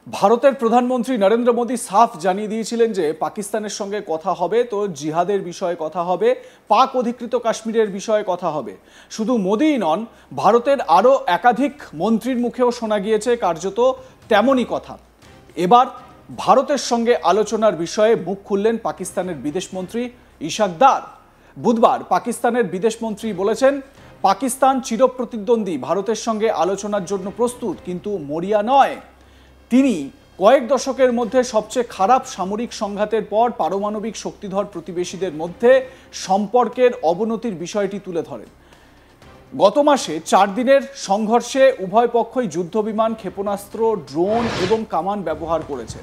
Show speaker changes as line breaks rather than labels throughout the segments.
ভারতের প্রধানমন্ত্রী নরেন্দ্র মোদী সাফ জানিয়ে দিয়েছিলেন যে পাকিস্তানের সঙ্গে কথা হবে তো জিহাদের বিষয়ে কথা হবে, পাক অধিকৃত কাশ্মীরের বিষয়ে কথা হবে। শুধু মোদীই নন, ভারতের আরও একাধিক মন্ত্রীর মুখেও শোনা গিয়েছে কার্যত তেমনই কথা। এবার ভারতের সঙ্গে আলোচনার বিষয়ে মুখ খুললেন পাকিস্তানের বিদেশমন্ত্রী ইশাক দার। বুধবার পাকিস্তানের বিদেশমন্ত্রী বলেছেন, পাকিস্তান চিরপ্রতিদ্বন্দ্বী, ভারতের সঙ্গে আলোচনার জন্য প্রস্তুত, কিন্তু মরিয়া নয়। তিনি কয়েক দশকের মধ্যে সবচেয়ে খারাপ সামরিক সংঘাতের পর পারমাণবিক শক্তিধর প্রতিবেশীদের মধ্যে সম্পর্কের অবনতির বিষয়টি তুলে ধরেন। গত মাসে 4 দিনের সংঘর্ষে উভয় পক্ষই যুদ্ধবিমান, ক্ষেপণাস্ত্র, ড্রোন এবং কামান ব্যবহার করেছে,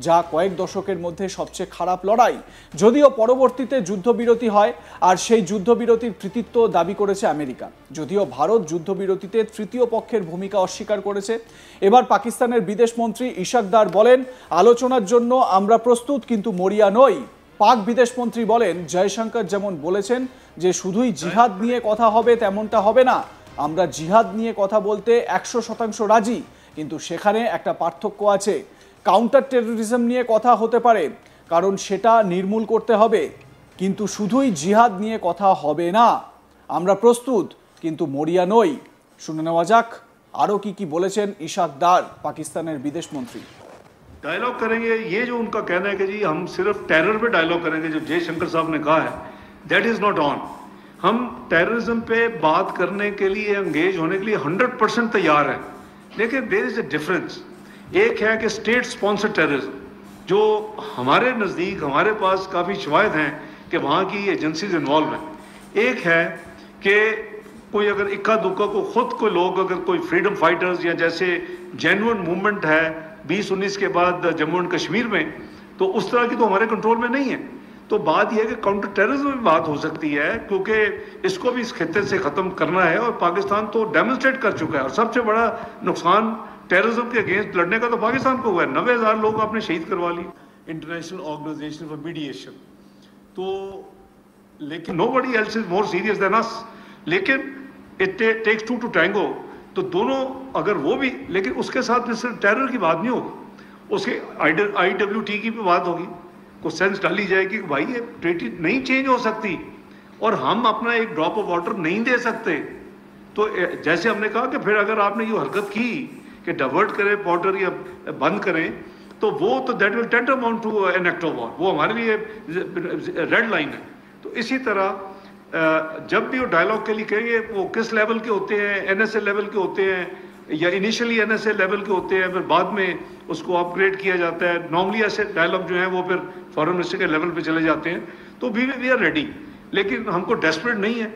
যা কয়েক দশকের মধ্যে সবচেয়ে খারাপ লড়াই। যদিও পরবর্তীতে যুদ্ধবিরতি হয়, আর সেই যুদ্ধবিরতির কৃতিত্ব দাবি করেছে আমেরিকা। যদিও ভারত যুদ্ধবিরতিতে তৃতীয় পক্ষের ভূমিকা অস্বীকার করেছে। এবার পাকিস্তানের বিদেশমন্ত্রী ইশাক দার বলেন, আলোচনার জন্য আমরা প্রস্তুত, কিন্তু মরিয়া নই। পাক বিদেশমন্ত্রী বলেন, জয়শঙ্কর যেমন বলেছেন যে শুধুই জিহাদ নিয়ে কথা হবে, তেমনটা হবে না। আমরা জিহাদ নিয়ে কথা বলতে 100% রাজি, কিন্তু সেখানে একটা পার্থক্য আছে। কাউন্টার টেরোরিজম নিয়ে কথা হতে পারে, কারণ সেটা নির্মূল করতে হবে, কিন্তু শুধুই জিহাদ নিয়ে কথা হবে না। আমরা প্রস্তুত, কিন্তু মরিয়া নই। শুনে নেওয়া যাক আরও কি বলেছেন ইশাক দার, পাকিস্তানের বিদেশমন্ত্রী।
डायलॉग करेंगे, ये जो उनका कहना है कि जी हम सिर्फ टेरर पे डायलॉग करेंगे, जो जयशंकर साहब ने कहा है, दैट इज नॉट ऑन। हम टेररिज्म पे बात करने के लिए, एंगेज होने के लिए 100% तैयार हैं, लेकिन देयर इज ए डिफरेंस। एक है कि स्टेट स्पॉन्सर टेररिज्म, जो हमारे नज़दीक, हमारे पास काफ़ी शवायद हैं कि वहाँ की एजेंसीज इन्वॉल्व हैं। एक है कि कोई अगर इक्का दुक्का को खुद कोई लोग, अगर कोई फ्रीडम फाइटर्स या जैसे जेन्युइन मूवमेंट है 2019 के बाद जम्मू एंड कश्मीर में, तो उस तरह की तो हमारे कंट्रोल में नहीं है। तो बात यह है कि काउंटर टेररिज्म में बात हो सकती है, क्योंकि इसको भी इस खित्ते से ख़त्म करना है, और पाकिस्तान तो डेमोन्स्ट्रेट कर चुका है। और सबसे बड़ा नुकसान टेररिज्म के अगेंस्ट लड़ने का तो पाकिस्तान को हुआ है। 90,000 लोग आपने शहीद करवा ली। इंटरनेशनल ऑर्गेनाइजेशन फॉर मीडिएशन, तो लेकिन nobody else is more serious than us. लेकिन it takes two to tango. तो दोनों अगर वो भी, लेकिन उसके साथ सिर्फ टेरर की बात नहीं होगी, उसके IWT की भी बात होगी। को सेंस डाली जाएगी कि भाई ये ट्रीटी नहीं चेंज हो सकती, और हम अपना एक ड्रॉप ऑफ वाटर नहीं दे सकते। तो जैसे हमने कहा कि फिर अगर आपने ये हरकत की कि डाइवर्ट करें बॉर्डर या बंद करें, तो वो तो that will tantamount to an act of war. वो हमारे लिए रेड लाइन है। तो इसी तरह जब भी वो डायलॉग के लिए कहेंगे, वो किस लेवल के होते हैं, NSA लेवल के होते हैं या इनिशियली NSA लेवल के होते हैं, फिर बाद में उसको अपग्रेड किया जाता है। नॉर्मली ऐसे डायलॉग जो हैं वो फिर फॉरेन मिनिस्टर के लेवल पे चले जाते हैं। तो वी आर रेडी, लेकिन हमको डेस्परेट नहीं है।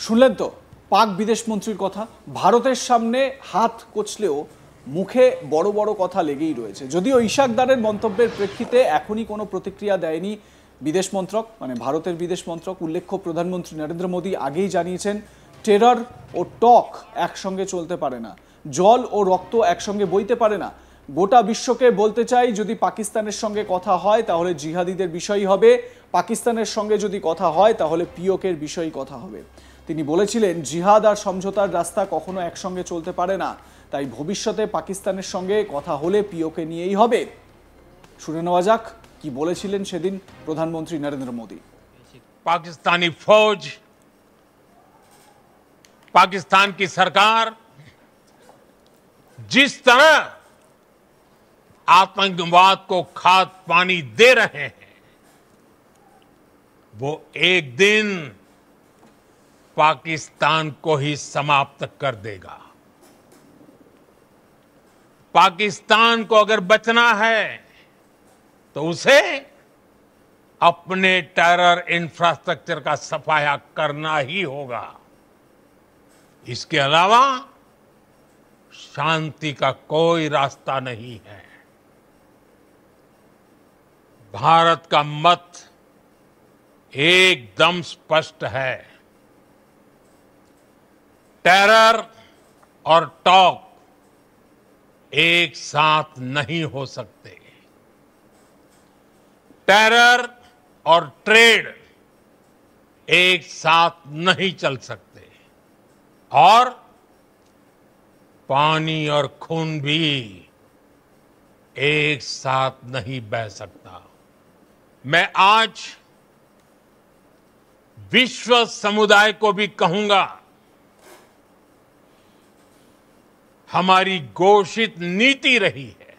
শুনলেন তো পাক বিদেশমন্ত্রীর কথা। ভারতের সামনে হাত কচলেও মুখে বড় বড় কথা লেগেই রয়েছে। যদিও ইশাক দারের মন্তব্যের প্রেক্ষিতে এখনই কোনো প্রতিক্রিয়া দেয়নি বিদেশ মন্ত্রক, মানে ভারতের বিদেশ মন্ত্রক। উল্লেখ্য, প্রধানমন্ত্রী নরেন্দ্র মোদী আগেই জানিয়েছেন, টেরর ও টক একসঙ্গে চলতে পারে না, জল ও রক্ত একসঙ্গে বইতে পারে না। গোটা বিশ্বকে বলতে চাই, যদি পাকিস্তানের সঙ্গে কথা হয় তাহলে জিহাদিদের বিষয়ই হবে, পাকিস্তানের সঙ্গে যদি কথা হয় তাহলে পিওকের বিষয়ই কথা হবে। তিনি বলেছিলেন, জিহাদ আর সমঝোতার রাস্তা কখনো একসঙ্গে চলতে পারে না, তাই ভবিষ্যতে পাকিস্তানের সঙ্গে কথা হলে পিওকে নিয়েই হবে। শুনে নেওয়া যাক কি বলেছিলেন সেদিন প্রধানমন্ত্রী নরেন্দ্র মোদী।
पाकिस्तानी फौज, पाकिस्तान की सरकार जिस तरह आतंकवाद को खाद पानी दे रहे हैं, वो एक दिन पाकिस्तान को ही समाप्त कर देगा। पाकिस्तान को अगर बचना है तो उसे अपने टेरर इंफ्रास्ट्रक्चर का सफाया करना ही होगा। इसके अलावा शांति का कोई रास्ता नहीं है। भारत का मत एकदम स्पष्ट है, टेरर और टॉक एक साथ नहीं हो सकते। टेरर और ट्रेड एक साथ नहीं चल सकते, और पानी और खून भी एक साथ नहीं बह सकता। मैं आज विश्व समुदाय को भी कहूंगा, हमारी घोषित नीति रही है,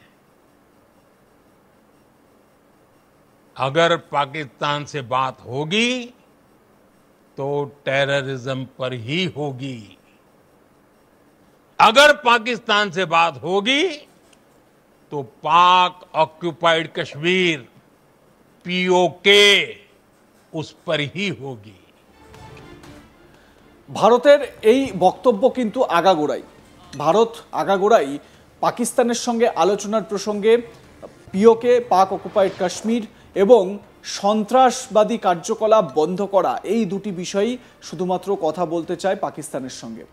अगर पाकिस्तान से बात होगी तो टेररिज्म पर ही होगी। अगर पाकिस्तान से बात होगी तो पाक ऑक्युपाइड कश्मीर पीओके उस पर ही होगी।
ভারতের এই বক্তব্য কিন্তু আগাগোড়াই ভারত আগাগোড়াই পাকিস্তানের সঙ্গে আলোচনার প্রসঙ্গে পিওকে, পাক অকুপাইড কাশ্মীর এবং সন্ত্রাসবাদী কার্যকলাপ বন্ধ করা, এই দুটি বিষয়ই শুধুমাত্র কথা বলতে চায় পাকিস্তানের সঙ্গে।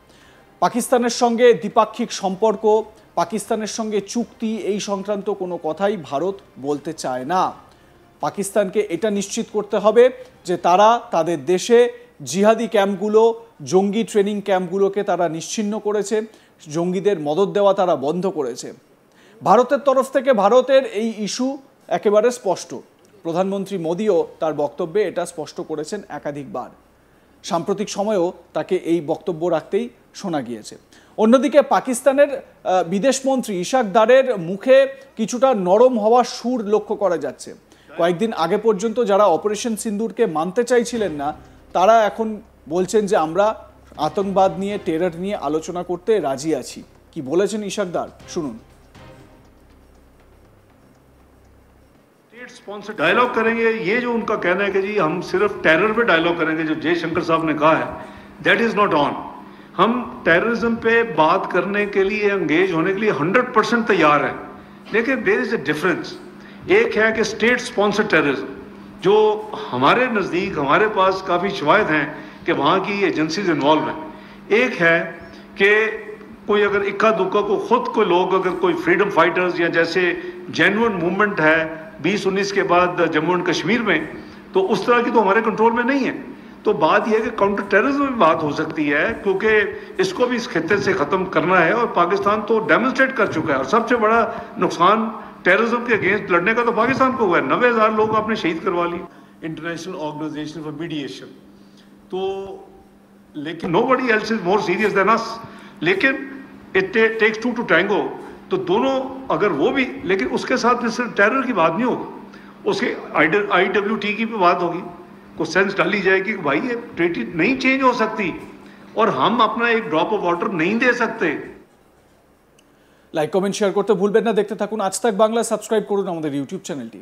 পাকিস্তানের সঙ্গে দ্বিপাক্ষিক সম্পর্ক, পাকিস্তানের সঙ্গে চুক্তি, এই সংক্রান্ত কোনো কথাই ভারত বলতে চায় না। পাকিস্তানকে এটা নিশ্চিত করতে হবে যে তারা তাদের দেশে জিহাদি ক্যাম্পগুলো, জঙ্গি ট্রেনিং ক্যাম্পগুলোকে তারা নিশ্চিহ্ন করেছে, জঙ্গিদের মদদ দেওয়া তারা বন্ধ করেছে। ভারতের তরফ থেকে ভারতের এই ইস্যু একেবারে স্পষ্ট। প্রধানমন্ত্রী মোদিও তার বক্তব্যে এটা স্পষ্ট করেছেন একাধিকবার। সাম্প্রতিক সময়েও তাকে এই বক্তব্য রাখতেই শোনা গিয়েছে। অন্যদিকে পাকিস্তানের বিদেশমন্ত্রী ইশাক দারের মুখে কিছুটা নরম হওয়ার সুর লক্ষ্য করা যাচ্ছে। কয়েকদিন আগে পর্যন্ত যারা অপারেশন সিন্দুরকে মানতে চাইছিলেন না, তারা এখন বলছেন যে আমরা আতঙ্কবাদ নিয়ে, টেরর নিয়ে আলোচনা করতে রাজি আছি। কি বলেছেন ইশাক দার, শুনুন।
स्पॉन्सर डायलॉग करेंगे, ये जो उनका कहना है कि जी हम सिर्फ टेरर पे डायलॉग करेंगे, जो जयशंकर साहब ने कहा है, दैट इज नॉट ऑन। हम टेररिज्म पे बात करने के लिए, एंगेज होने के लिए 100% तैयार हैं, लेकिन देयर इज ए डिफरेंस। एक है कि स्टेट स्पॉन्सर टेररिज्म, जो हमारे नज़दीक, हमारे पास काफ़ी शवाहिद हैं कि वहाँ की एजेंसीज इन्वॉल्व हैं। एक है कि कोई अगर इक्का दुक्का को खुद कोई लोग, अगर कोई फ्रीडम फाइटर्स या जैसे जेन्युइन मूवमेंट है 2019 के बाद जम्मू एंड कश्मीर में, तो उस तरह की तो हमारे कंट्रोल में नहीं है। तो बात यह है कि काउंटर टेररिज्म में बात हो सकती है, क्योंकि इसको भी इस खित्ते से ख़त्म करना है, और पाकिस्तान तो डेमोन्स्ट्रेट कर चुका है। और सबसे बड़ा नुकसान टेररिज्म के अगेंस्ट लड़ने का तो पाकिस्तान को हुआ है। 90,000 लोग आपने शहीद करवा लिए। इंटरनेशनल ऑर्गेनाइजेशन फॉर मीडिएशन, तो लेकिन nobody else is more serious than us. लेकिन it takes two to tango. तो दोनों अगर वो भी, लेकिन उसके साथ सिर्फ टेरर की बात नहीं होगी, उसके IWT की भी बात होगी। को सेंस डाली जाएगी कि भाई ये ट्रीटी नहीं चेंज हो सकती और हम अपना एक ड्रॉप ऑफ वाटर नहीं दे सकते।
লাইক, কমেন্ট, শেয়ার করতে ভুলবেন না। দেখতে থাকুন আজ তাক বাংলা। সাবস্ক্রাইব করুন আমাদের ইউটিউব চ্যানেলটি।